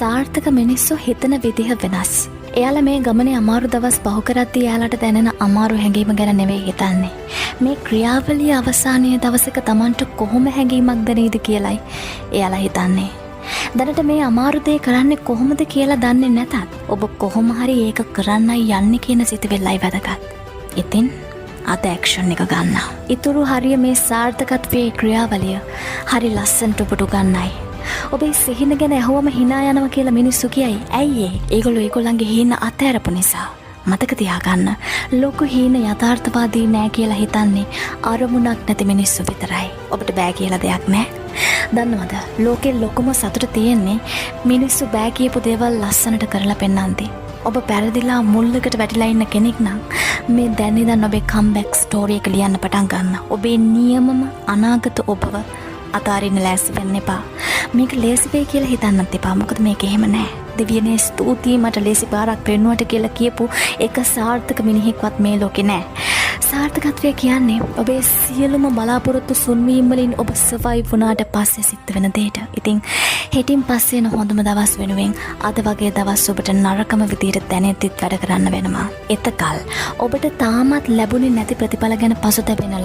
සාර්ථක මිනිස්සු හිතන විදිහ වෙනස්. එයාලා මේ ගමනේ අමාරු දවස් පහු කරද්දී එයාලට දැනෙන අමාරු හැඟීම ගැන නෙවෙයි හිතන්නේ. මේ ක්‍රියාවලිය අවසානයේ දවසක Tamanට කොහොම හැඟීමක් දැනෙයිද කියලයි එයාලා හිතන්නේ. දැනට මේ අමාරු දේ කරන්නේ කොහොමද කියලා දන්නේ නැතත් ඔබ කොහොම හරි ඒක කරන්නයි යන්නේ කියන සිතුවිල්ලයි වැදගත්. ඉතින් අද ඇක්ෂන් එක ගන්න. ඊතුරු හරිය මේ සාර්ථකත්වයේ ක්‍රියාවලිය හරි ලස්සනට ඔබට ගන්නයි. ඔබේ සිහින ගැන ඇහුවම hina යනවා කියලා මිනිස්සු කියයි. ඇයි ඒ? ඒගොල්ලෝ ඒගොල්ලන්ගේ හීන අතහැරපු නිසා. මතක තියාගන්න. ලොකු හීන යථාර්ථවාදී නෑ කියලා හිතන්නේ අරමුණක් නැති මිනිස්සු විතරයි. ඔබට බෑ කියලා දෙයක් නෑ. දන්නවද? ලෝකේ ලොකුම සතුට තියෙන්නේ මිනිස්සු බෑ කියපු දේවල් ලස්සනට කරලා පෙන්නන්දී. ඔබ පැරදිලා මුල්ලකට වැටිලා ඉන්න කෙනෙක් නම් මේ දැන් ඉඳන් ඔබේ කම්බැක් ස්ටෝරි එක ලියන්න පටන් ගන්න. ඔබේ නියමම අනාගත ඔබව අතාරින්න ලෑස්ති වෙන්න එපා. මේක ලේසි වෙයි කියලා හිතන්නත් එපා. මොකද මේක එහෙම නෑ. දෙවියනේ ස්තුතියි මට ලේසි පාරක් පෙන්නුවට කියලා කියපු එක සාර්ථක මිනිහෙක්වත් මේ ලෝකේ නෑ. සාර්ථකත්වය කියන්නේ ඔබේ සියලුම බලාපොරොත්තු සුන්වීම් වලින් ඔබ සර්වයිව් වුණාට පස්සේ සිද්ධ වෙන දෙයට. ඉතින් හෙටින් පස්සේ එන හොඳම දවස් වෙනුවෙන් අද වගේ දවස් ඔබට නරකම විදියට දැනෙද්දිත් වැඩ කරන්න වෙනවා. එතකල් ඔබට තාමත් ලැබුණේ නැති ප්‍රතිඵල ගැන පසුතැවෙන